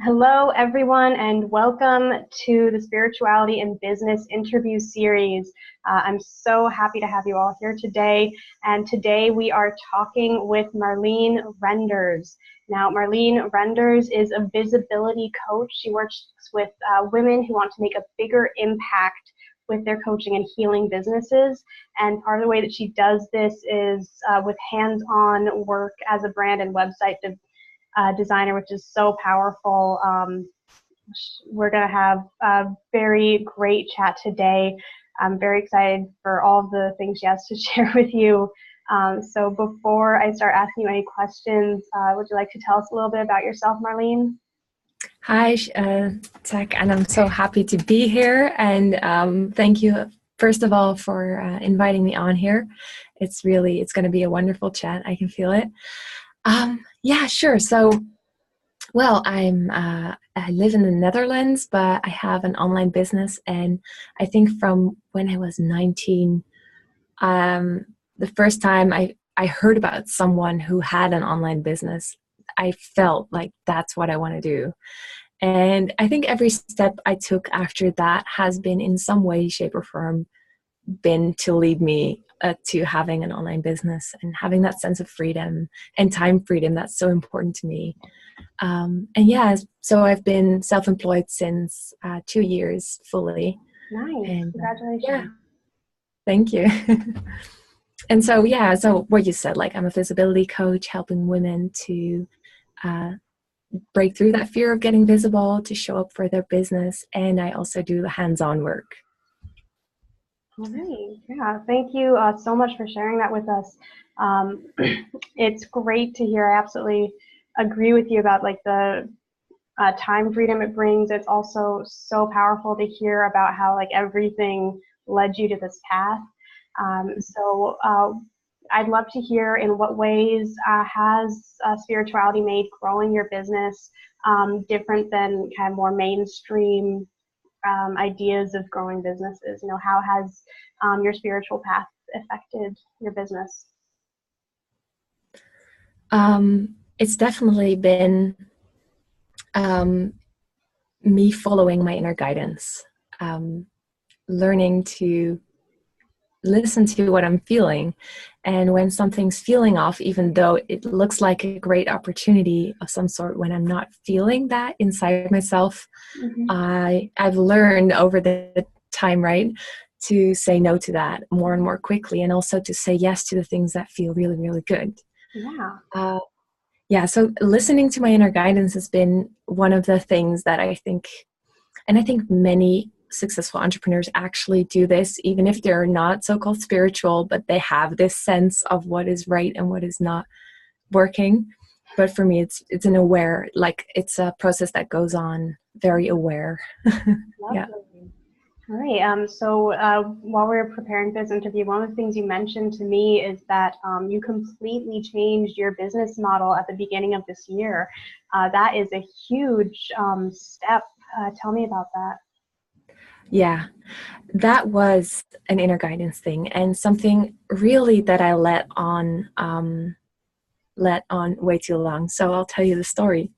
Hello, everyone, and welcome to the Spirituality and Business interview series. I'm so happy to have you all here today. And today we are talking with Marleen Renders. Now, Marleen Renders is a visibility coach. She works with women who want to make a bigger impact with their coaching and healing businesses. And part of the way that she does this is with hands-on work as a brand and website designer, which is so powerful. We're going to have a very great chat today. I'm very excited for all of the things she has to share with you. So before I start asking you any questions, would you like to tell us a little bit about yourself, Marleen? Hi, Tech, and I'm so happy to be here. And thank you, first of all, for inviting me on here. It's going to be a wonderful chat. I can feel it. Yeah, sure. So, well, I live in the Netherlands, but I have an online business, and I think from when I was 19, the first time I heard about someone who had an online business, I felt like that's what I want to do. And I think every step I took after that has been in some way, shape, or form been to lead me to having an online business and having that sense of freedom and time freedom that's so important to me. And yeah, so I've been self-employed since 2 years fully. Nice. And Congratulations. yeah, thank you. And so, yeah, so what you said, like I'm a visibility coach helping women to break through that fear of getting visible, to show up for their business. And I also do the hands-on work. All right. Yeah. Thank you so much for sharing that with us. It's great to hear. I absolutely agree with you about like the time freedom it brings. It's also so powerful to hear about how like everything led you to this path. So I'd love to hear in what ways has spirituality made growing your business different than kind of more mainstream ideas of growing businesses. You know, how has your spiritual path affected your business? It's definitely been me following my inner guidance, learning to listen to what I'm feeling. And when something's feeling off, even though it looks like a great opportunity of some sort, when I'm not feeling that inside myself, I've learned over the time, right, to say no to that more and more quickly, and also to say yes to the things that feel really, really good. Yeah. So listening to my inner guidance has been one of the things that I think, and I think many successful entrepreneurs actually do this, even if they're not so-called spiritual, but they have this sense of what is right and what is not working. But for me, it's an aware, like it's a process that goes on very aware. Yeah. All right. So while we were preparing for this interview, one of the things you mentioned to me is that you completely changed your business model at the beginning of this year. That is a huge step. Tell me about that. Yeah, that was an inner guidance thing, and something really that I let on way too long. So I'll tell you the story.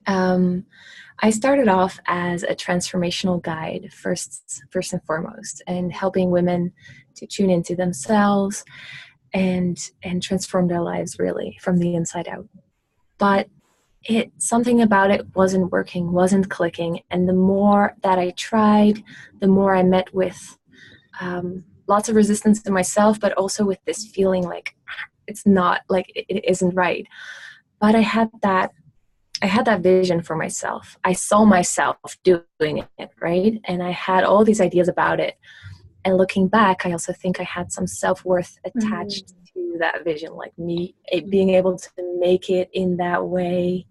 I started off as a transformational guide first and foremost, and helping women to tune into themselves and transform their lives really from the inside out. But something about it wasn't working, wasn't clicking, and the more that I tried, the more I met with lots of resistance to myself, but also with this feeling like it's not, like it isn't right. But I had that vision for myself. I saw myself doing it, right? And I had all these ideas about it. And looking back, I also think I had some self-worth attached to that vision, like me being able to make it in that way.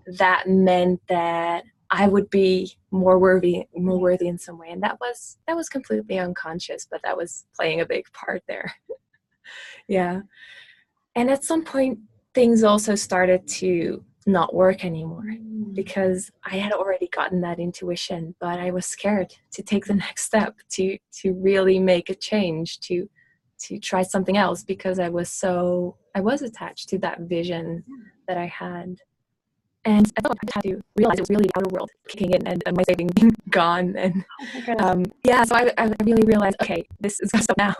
That meant that I would be more worthy in some way. And that was completely unconscious, but that was playing a big part there. Yeah. And at some point, things also started to not work anymore because I had already gotten that intuition, but I was scared to take the next step, to really make a change, to try something else, because I was attached to that vision that I had. And at that point, I just had to realize it was really the outer world kicking in and my saving being gone. And yeah, so I really realized, okay, this is gonna stop now.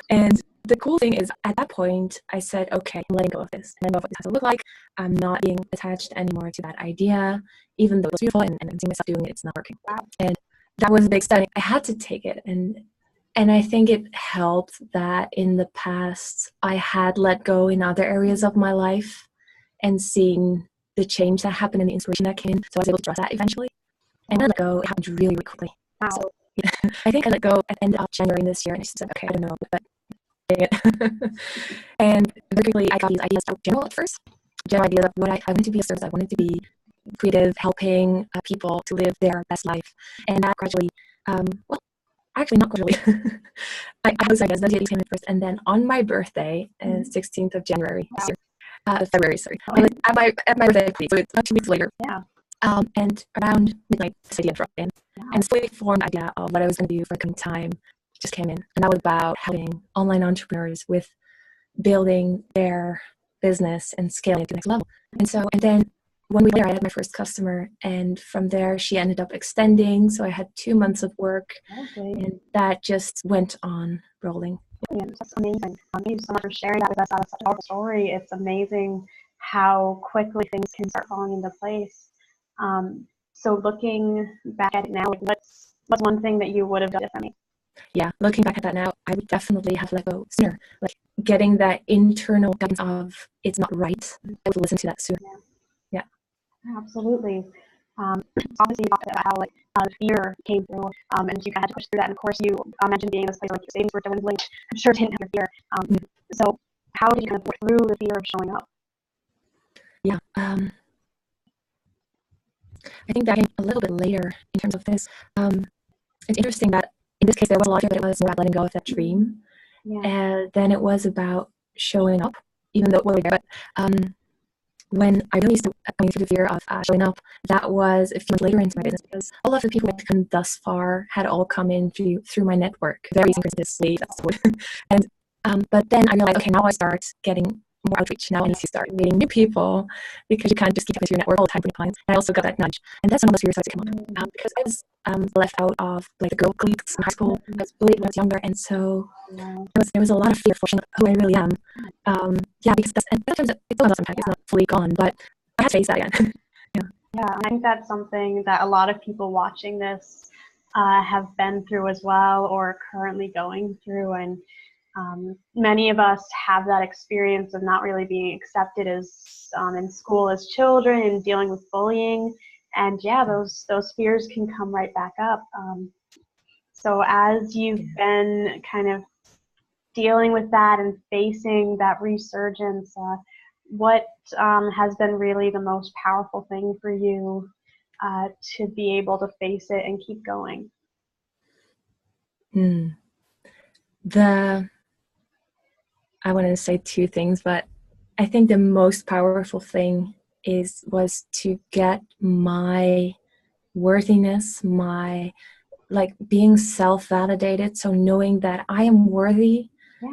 And the cool thing is, at that point, I said, okay, I'm letting go of this. And I know what this has to look like. I'm not being attached anymore to that idea, even though it was beautiful and seeing myself doing it, it's not working. Wow. And that was a big step. I had to take it. And I think it helped that in the past, I had let go in other areas of my life and seeing the change that happened and the inspiration that came. So I was able to trust that eventually. And I let go. It happened really, really quickly. Wow. So yeah, I think I let go at the end of January this year, and I just said, okay, I don't know, but dang it. And very quickly, I got these ideas out general at first. General ideas of what I wanted to be a service. I wanted to be creative, helping people to live their best life. And that gradually, well, actually not gradually. I was, I guess, those ideas came in first. And then on my birthday, 16th of January this year, February, sorry. I was at my birthday party, so it's about 2 weeks later. Yeah. And around midnight, this idea dropped in. And fully formed idea of what I was going to do for a coming time just came in. And that was about helping online entrepreneurs with building their business and scaling it to the next level. And then 1 week later, I had my first customer. And from there, she ended up extending. So I had 2 months of work. Okay. And that just went on rolling. Yeah, that's amazing. Thank you so much for sharing that with us. That's such a powerful story. It's amazing how quickly things can start falling into place. So looking back at it now, what's one thing that you would have done differently? Yeah, looking back at that now, I would definitely have let go sooner. Like getting that internal guidance of it's not right. I would listen to that sooner. Yeah. Absolutely. Obviously, you talked about how fear came through, and you kind of had to push through that. And of course, you mentioned being in this place where your savings were dwindling. I'm sure it didn't have your fear. So how did you kind of push through the fear of showing up? Yeah. I think that came a little bit later in terms of this. It's interesting that in this case there was a lot of it, but it was more about letting go of that dream. Yeah. And then it was about showing up, even though it wasn't there. But when I really started going through the fear of showing up, that was a few months later into my business, because all of the people that had come thus far had all come in through my network very synchronously. That's the word. And but then I realized, okay, now I start getting more outreach. Now I need to start meeting new people, because you can't just keep up with your network all the time for clients. And I also got that nudge, and that's when those fears started to come up, because I was left out of like the girl cliques in high school. I was bullied when I was younger, and so there was a lot of fear for showing who I really am. Yeah, because sometimes it's still sometimes it's not fully gone, but I have to face that again. Yeah, and I think that's something that a lot of people watching this have been through as well, or currently going through. And many of us have that experience of not really being accepted as in school as children and dealing with bullying. And yeah, those fears can come right back up. So as you've been kind of dealing with that and facing that resurgence, what has been really the most powerful thing for you to be able to face it and keep going? I want to say two things, but I think the most powerful thing was to get my worthiness, my like being self-validated. So knowing that I am worthy,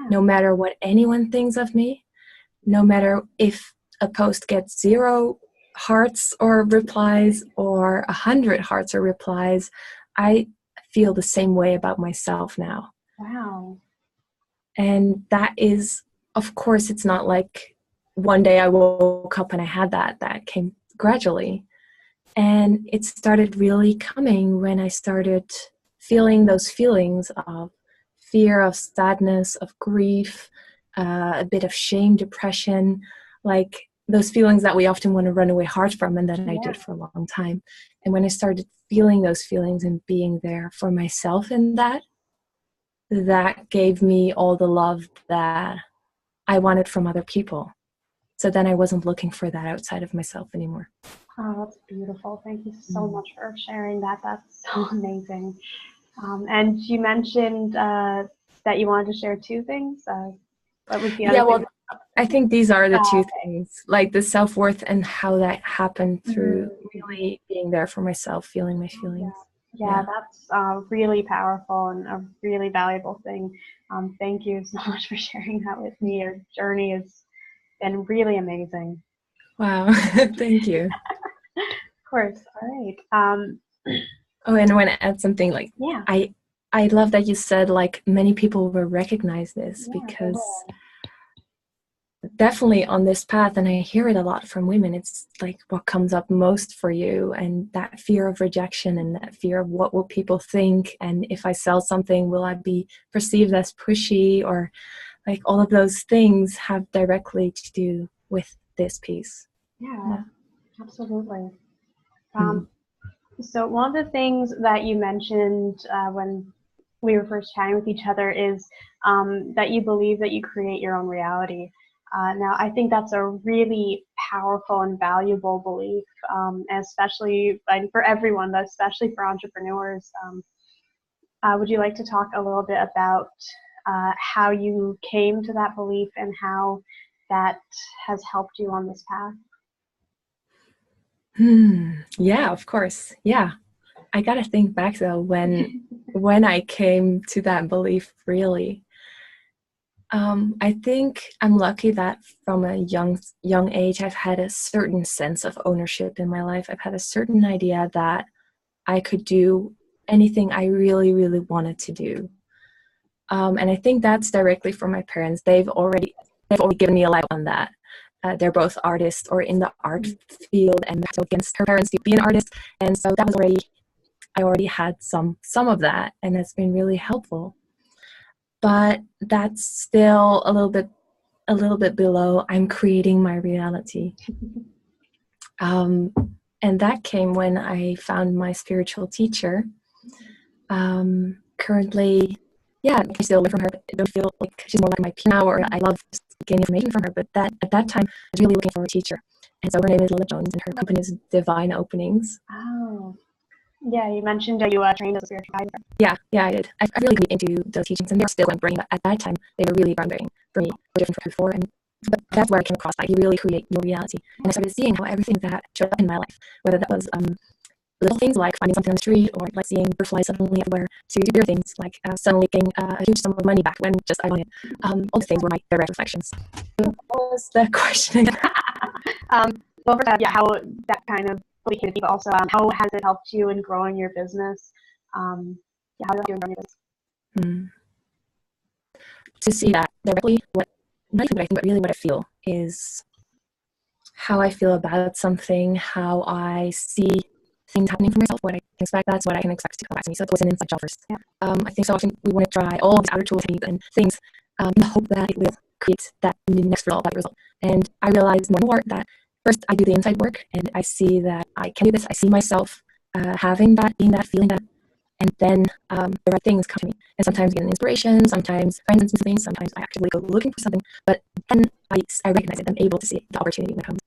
no matter what anyone thinks of me, no matter if a post gets 0 hearts or replies or 100 hearts or replies, I feel the same way about myself now. Wow. And that is, of course, it's not like one day I woke up and I had that. That came gradually. And it started really coming when I started feeling those feelings of fear, of sadness, of grief, a bit of shame, depression, like those feelings that we often want to run away hard from, and that I did for a long time. And when I started feeling those feelings and being there for myself in that gave me all the love that I wanted from other people. So then I wasn't looking for that outside of myself anymore. Oh, that's beautiful. Thank you so much for sharing that. That's so amazing. And you mentioned that you wanted to share 2 things. What was the other thing? Well, I think these are the 2 things, like the self-worth and how that happened through really being there for myself, feeling my feelings. Yeah, that's really powerful and a really valuable thing. Thank you so much for sharing that with me. Your journey has been really amazing. Wow. Thank you. Of course. All right. Oh, and I want to add something like Yeah. I love that you said like many people will recognize this, Yeah, they because will. definitely on this path, and I hear it a lot from women, it's like what comes up most for you, and that fear of rejection and that fear of what will people think, and if I sell something, will I be perceived as pushy, or like all of those things have directly to do with this piece. Yeah, Yeah. absolutely. Mm. So one of the things that you mentioned when we were first chatting with each other is that you believe that you create your own reality. Now, I think that's a really powerful and valuable belief, especially and for everyone, but especially for entrepreneurs. Would you like to talk a little bit about how you came to that belief and how that has helped you on this path? Yeah, of course. Yeah. I gotta think back though when I came to that belief really. I think I'm lucky that from a young age I've had a certain sense of ownership in my life. I've had a certain idea that I could do anything I really, really wanted to do. And I think that's directly from my parents. They've already given me a light on that. They're both artists or in the art field, and so against her parents to be an artist, and so that was already I already had some of that, and it's been really helpful. But that's still a little bit below. I'm creating my reality. Um, and that came when I found my spiritual teacher. Currently, yeah, I still learn from her. I don't feel like she's more like my peer now, or I love just getting information from her. But that at that time, I was really looking for a teacher. And so her name is Lila Jones, and her company is Divine Openings. Oh, yeah, you mentioned that you trained as a spiritual guide. Yeah, I did. I really got into those teachings, and they're still groundbreaking. But at that time, they were really groundbreaking for me, different from before. And but that's where I came across that you really create your reality. And I started seeing how everything that showed up in my life, whether that was little things like finding something on the street, or like seeing butterflies suddenly everywhere, to bigger things like suddenly getting a huge sum of money back when just I wanted. All the things were my direct reflections. So what was the question? Well, first, yeah, how that kind of belief came to be, but also how has it helped you in growing your business? Yeah, how has it helped you in growing your business? Hmm. To see that directly, not even what I think, but really what I feel is how I feel about something, how I see things happening for myself, what I can expect, that's what I can expect to come back to me. So it was an inside job first. Yeah. I think so often we want to try all these outer tools and things in the hope that it will create that next result, that result. And I realized more and more that first I do the inside work, and I see that I can do this. I see myself having that, being that, feeling that, and then the right things come to me. And sometimes I get an inspiration, sometimes friends and things, sometimes I actively go looking for something, but then I recognize it. I'm able to see the opportunity when it comes.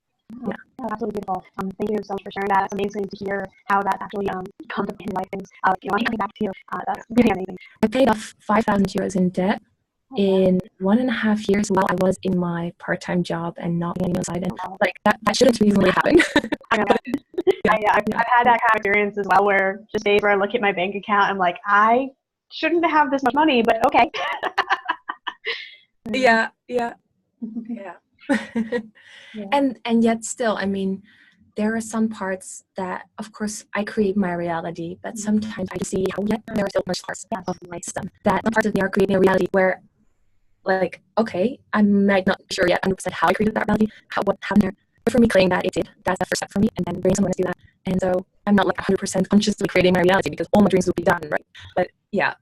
Yeah, absolutely beautiful. Thank you so much for sharing that. It's amazing to hear how that actually comes up in life. And coming back to you, that's really amazing. I paid off 5,000 euros in debt in 1.5 years while I was in my part-time job and not being on the side. And like that shouldn't reasonably happen. I know that. I've had that kind of experience as well, where just days where I look at my bank account, I'm like, I shouldn't have this much money, but okay. Yeah. And yet still, I mean, there are some parts that, of course, I create my reality, but sometimes I see how yet there are still much parts of my system that some parts of me are creating a reality where, like, okay, I might not be sure yet 100% how I created that reality, what happened there. But for me, claiming that it did, that's the first step for me, and then bring someone to do that. And so I'm not like 100% consciously creating my reality, because all my dreams will be done, right? But yeah.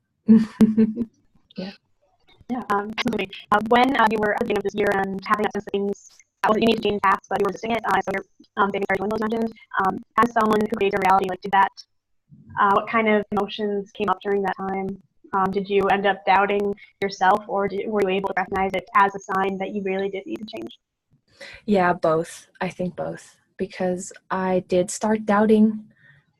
Yeah. Yeah, absolutely. When you were at the beginning of this year and having that sense of things that wasn't you need to change fast, but you were resisting it, so your savings are doing those mentioned. As someone who creates a reality, like, did that? What kind of emotions came up during that time? Did you end up doubting yourself, or were you able to recognize it as a sign that you really did need to change? Yeah, both. I think both, because I did start doubting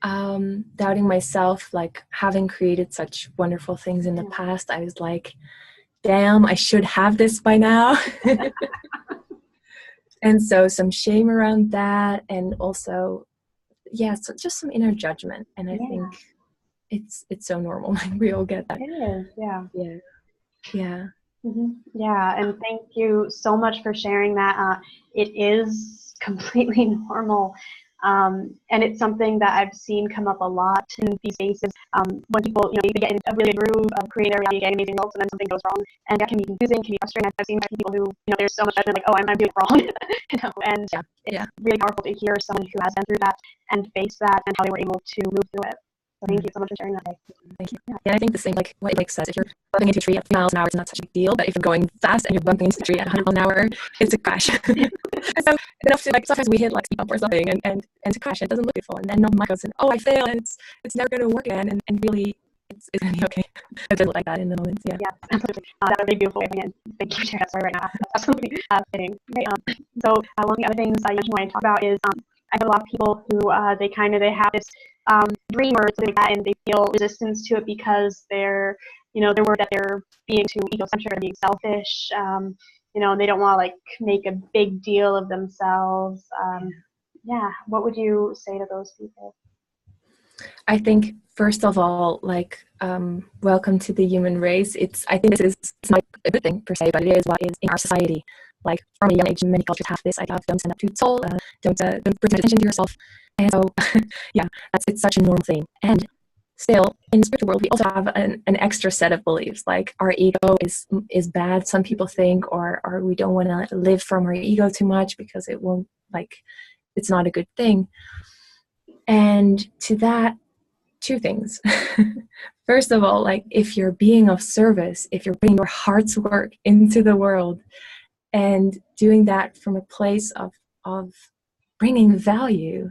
myself, like having created such wonderful things in the past. I was like, damn, I should have this by now. And so some shame around that, and also, yeah, so just some inner judgment. And I think it's so normal. Like, we all get that. It is, yeah. Yeah. Yeah, and thank you so much for sharing that. It is completely normal. And it's something that I've seen come up a lot in these cases, when people, they get in a really good groove of creating their reality, getting amazing results, and then something goes wrong, and that can be confusing, can be frustrating. I've seen people who, there's so much judgment, like, oh, I'm doing it wrong, and it's really powerful to hear someone who has been through that and faced that and how they were able to move through it. So thank you so much for sharing that. Thank you. Yeah, I think the same, like what Mike says, if you're bumping into a tree at 3 miles an hour, it's not such a big deal. But if you're going fast and you're bumping into a tree at 100 miles an hour, it's a crash. So enough to, like, sometimes we hit like speed bump or something and to crash, it doesn't look beautiful. And then no Mike goes, and oh, I failed, and it's never going to work again. And really, it's going to be okay. It doesn't look like that in the moment. Yeah, absolutely. That was a very beautiful way of putting it. Thank you for sharing that story right now. That's absolutely fitting. Okay, so one of the other things I mentioned when I talk about is I have a lot of people who they have this dream or something like that, and they feel resistance to it because they're worried that they're being too egocentric or being selfish, and they don't want to like make a big deal of themselves. What would you say to those people? I think first of all, like, welcome to the human race. I think it's not a good thing per se, but it is what is in our society. Like from a young age, many cultures have this idea of don't stand up to your soul, don't bring attention to yourself. And so, it's such a normal thing. And still, in the spiritual world, we also have an extra set of beliefs. Like our ego is bad, some people think, or we don't want to live from our ego too much because it won't, like, it's not a good thing. And to that, two things. First of all, like, if you're being of service, if you're bringing your heart's work into the world and doing that from a place of bringing value,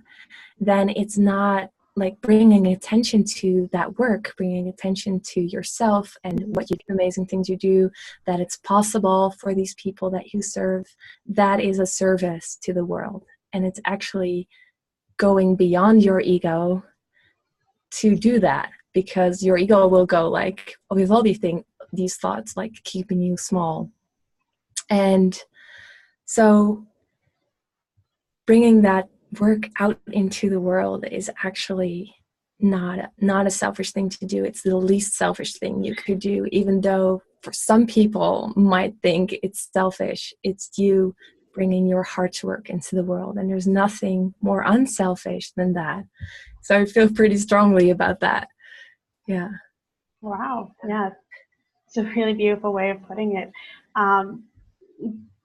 then it's not like bringing attention to that work, bringing attention to yourself and what you do, amazing things you do, that it's possible for these people that you serve. That is a service to the world. And it's actually going beyond your ego to do that, because your ego will go like with all these thoughts, like keeping you small. And so bringing that work out into the world is actually not a selfish thing to do. It's the least selfish thing you could do, even though for some people might think it's selfish. It's you bringing your heart's work into the world, and there's nothing more unselfish than that. So I feel pretty strongly about that. Yeah. Wow. Yeah. It's a really beautiful way of putting it.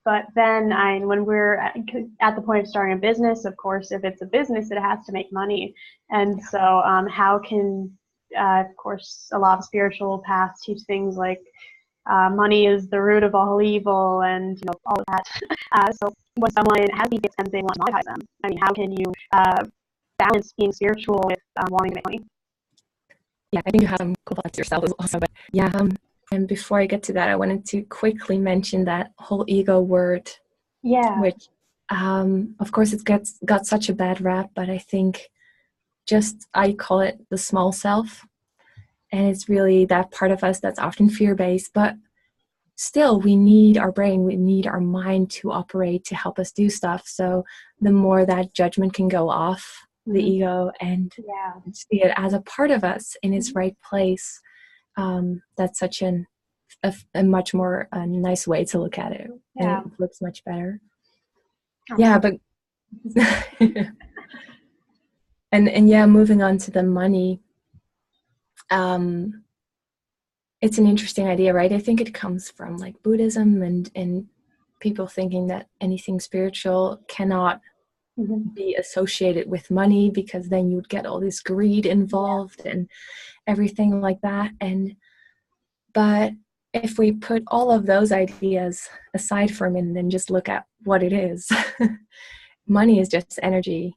But then when we're at the point of starting a business, of course, if it's a business, it has to make money. And so how can, of course, a lot of spiritual paths teach things like money is the root of all evil and all of that. So when someone has these gifts and they want to monetize them, I mean, how can you balance being spiritual with wanting to make money? Yeah, I think you have some cool thoughts yourself also. But yeah, and before I get to that, I wanted to quickly mention that whole ego word. Yeah. Which, of course, it's got such a bad rap, but I think I call it the small self. And it's really that part of us that's often fear-based, but still we need our brain, we need our mind to operate, to help us do stuff. So the more that judgment can go off the ego and see it as a part of us in its right place, that's such a much more nice way to look at it. And it looks much better. Yeah, but and moving on to the money, it's an interesting idea, right? I think it comes from like Buddhism and people thinking that anything spiritual cannot be associated with money, because then you would get all this greed involved and everything like that. But if we put all of those ideas aside for a minute and just look at what it is, money is just energy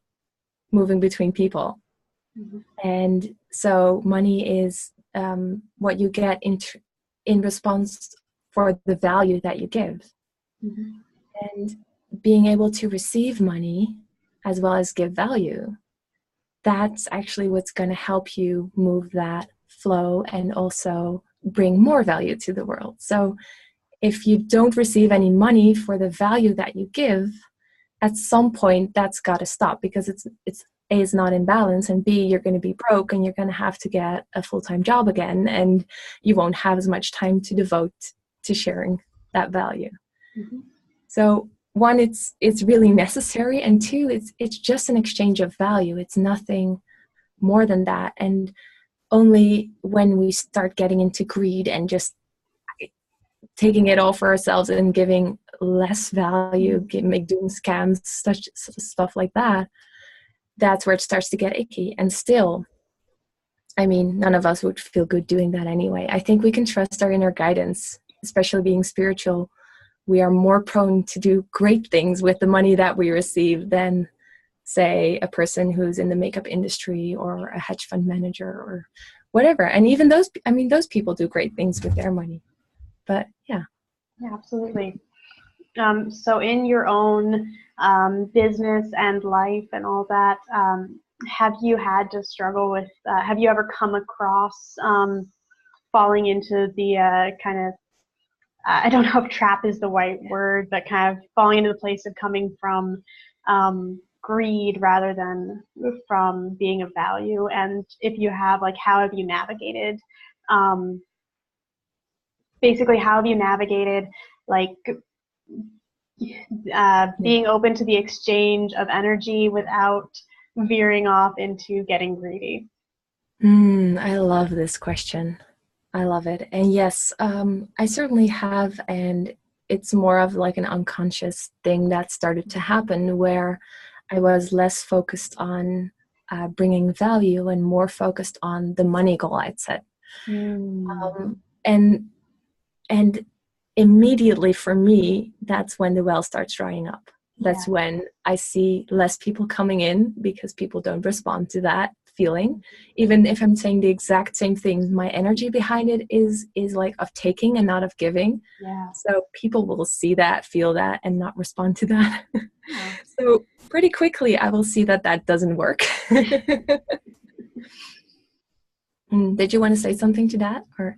moving between people. And so money is what you get in response for the value that you give. And being able to receive money as well as give value, that's actually what's going to help you move that flow and also bring more value to the world. So if you don't receive any money for the value that you give, at some point that's got to stop, because it's A, is not in balance, and B, you're going to be broke and you're going to have to get a full-time job again, and you won't have as much time to devote to sharing that value. So one, it's really necessary, and two, it's just an exchange of value. It's nothing more than that. And only when we start getting into greed and just taking it all for ourselves and giving doing scams, such stuff like that, that's where it starts to get icky. And still, I mean, none of us would feel good doing that anyway. I think we can trust our inner guidance, especially being spiritual. We are more prone to do great things with the money that we receive than, say, a person who's in the makeup industry or a hedge fund manager or whatever. And even those people do great things with their money. But yeah. Yeah, absolutely. So in your own business and life and all that, have you had to struggle with, have you ever come across falling into the kind of, I don't know if trap is the right word, but kind of falling into the place of coming from greed rather than from being of value? And if you have, like, how have you navigated, basically, how have you navigated, like, being open to the exchange of energy without veering off into getting greedy? I love this question. I love it. And yes, I certainly have. And it's more of like an unconscious thing that started to happen, where I was less focused on bringing value and more focused on the money goal I'd set. And immediately for me, that's when the well starts drying up. That's when I see less people coming in because people don't respond to that feeling. Even if I'm saying the exact same thing, my energy behind it is like of taking and not of giving. So people will see that, feel that, and not respond to that. So pretty quickly I will see that doesn't work. Did you want to say something to that, or?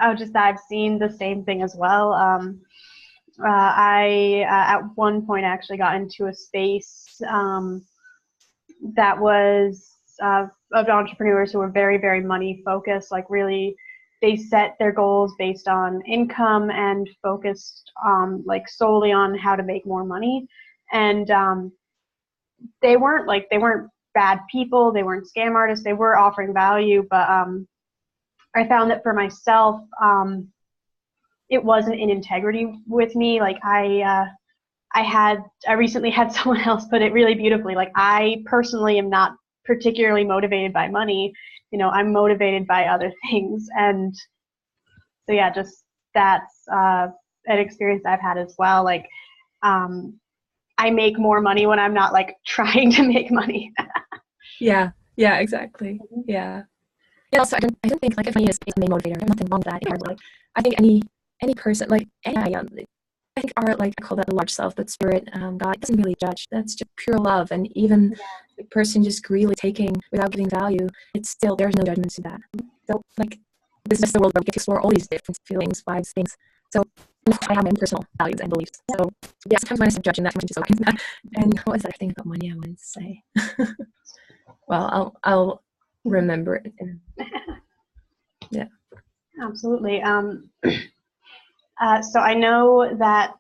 I've seen the same thing as well. I at one point actually got into a space that was of entrepreneurs who were very, very money focused. Like, really, they set their goals based on income and focused like solely on how to make more money. And they weren't bad people. They weren't scam artists. They were offering value, but I found that for myself, it wasn't in integrity with me. Like, I recently had someone else put it really beautifully. Like, I personally am not particularly motivated by money. I'm motivated by other things. And so yeah, just that's an experience I've had as well. Like, I make more money when I'm not like trying to make money. Yeah, exactly. Yeah. Yeah, also, I don't think, like, if money is a main motivator, there's nothing wrong with that. Like, I think any person, like, I think our, like, I call that the large self, but spirit, God doesn't really judge. That's just pure love. And even the person just greedily taking without giving value, it's still, there's no judgment to that. So, like, this is just the world where we get to explore all these different feelings, vibes, things. So, I have my own personal values and beliefs. So, yeah, sometimes when I start judging that, I'm just open to that. And what was that thing about money I wanted to say? Well, I'll remember it. Yeah. Absolutely. So I know that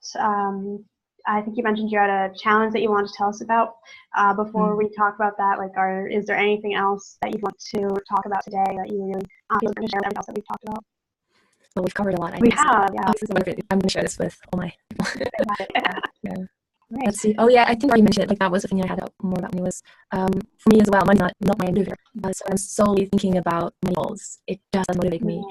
I think you mentioned you had a challenge that you wanted to tell us about. Before we talk about that, like, is there anything else that you want to talk about today that you really feel like you're going to share with everything else that we've talked about? Well, we've covered a lot. We have, yeah. I'm going to share this with all my. Yeah. Right. Let's see. Oh yeah, I think I already mentioned it. Like, that was the thing I had more about me was, for me as well, money not my motivator. So I'm solely thinking about money goals. It just doesn't motivate me.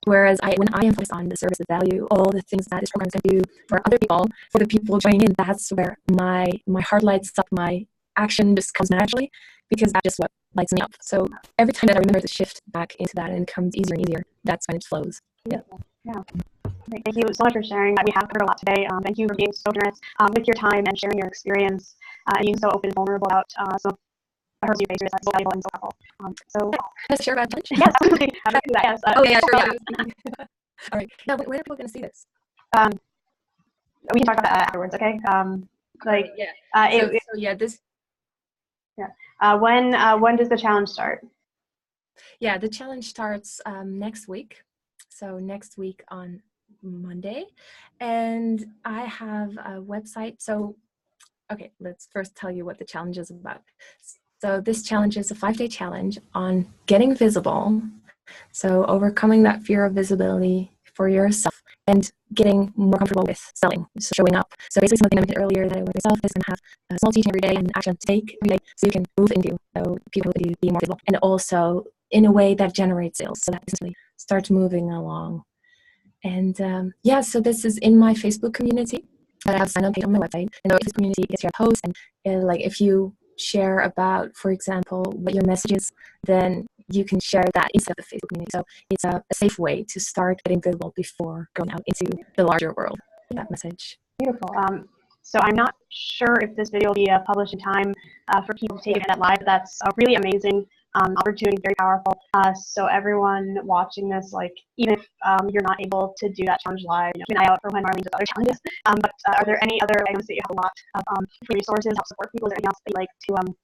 Whereas when I am focused on the service of value, all the things that this program is going to do for other people, for the people joining in, that's where my heart lights up, my action just comes naturally, because that's just what lights me up. So every time that I remember to shift back into that and it becomes easier and easier, that's when it flows. Yeah. Great. Thank you so much for sharing. We have covered a lot today. Thank you for being so generous with your time and sharing your experience and being so open and vulnerable about some of the hurdles you face. That's so valuable and so helpful. So let's share about challenge. Yes, absolutely. Yes. Sure. All right. Now, when are people going to see this? We can talk about that afterwards. Okay. When does the challenge start? Yeah, the challenge starts next week. So next week on Monday. And I have a website. So, okay, let's first tell you what the challenge is about. So this challenge is a 5-day challenge on getting visible. So overcoming that fear of visibility for yourself and getting more comfortable with selling, so showing up. So basically something I mentioned earlier that I with myself is going to have a small teaching every day and action to take every day so you can move into, so people can be more visible, and also in a way that generates sales so that essentially starts moving along. And yeah, so this is in my Facebook community. I have a sign up page on my website, and the Facebook community is your post, and like if you share about, for example, what your message is, then you can share that inside the Facebook community. So it's a safe way to start getting visible before going out into the larger world with that message. Beautiful. So I'm not sure if this video will be published in time for people to take it live. That's a really amazing opportunity, very powerful. So everyone watching this, like, even if you're not able to do that challenge live, keep an eye out for when Marleen does other challenges. But are there any other items that you have a lot of free resources, help support people? Is there anything else that you'd like to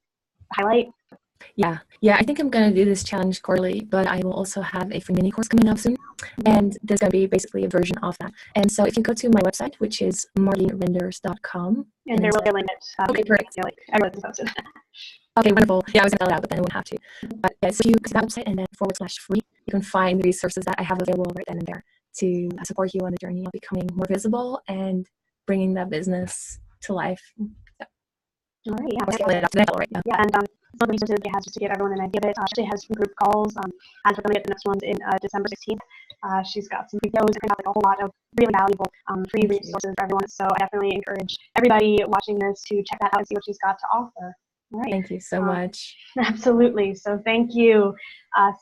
highlight? Yeah, I think I'm going to do this challenge quarterly, but I will also have a free mini course coming up soon, and there's going to be basically a version of that. And so if you go to my website, which is marleenrenders.com, and there will be a link. Okay, perfect. Everyone's posted. Okay, wonderful. Yeah, I was going to spell it out, but then I wouldn't have to. But yeah, so if you go to that website and then /free, you can find the resources that I have available right then and there to support you on the journey of becoming more visible and bringing that business to life. So, all right, yeah. We're scaling it up to the level right now. Yeah, and some of the resources it has, just to give everyone an idea of it, she has some group calls, and we're going to get the next ones in December 16th. She's got some videos and like a whole lot of really valuable free resources for everyone. So I definitely encourage everybody watching this to check that out and see what she's got to offer. All right. Thank you so much. Absolutely. So thank you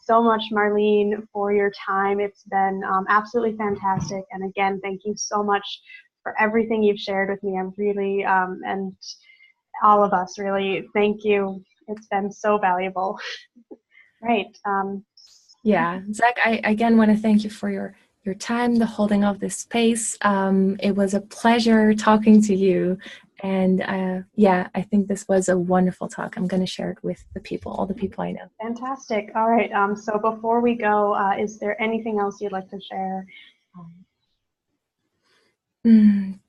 so much, Marleen, for your time. It's been absolutely fantastic. And again, thank you so much for everything you've shared with me. I'm really, and all of us really, thank you. It's been so valuable. Right. Yeah, Zach, I again want to thank you for your time, the holding of this space. It was a pleasure talking to you. And yeah, I think this was a wonderful talk. I'm going to share it with the people, all the people I know. Fantastic. All right. So before we go, is there anything else you'd like to share?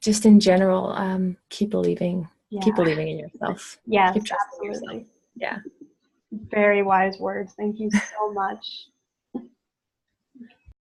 Just in general, keep believing. Yeah. Keep believing in yourself. Yes, keep trusting absolutely. Yourself. Yeah. Very wise words. Thank you so much.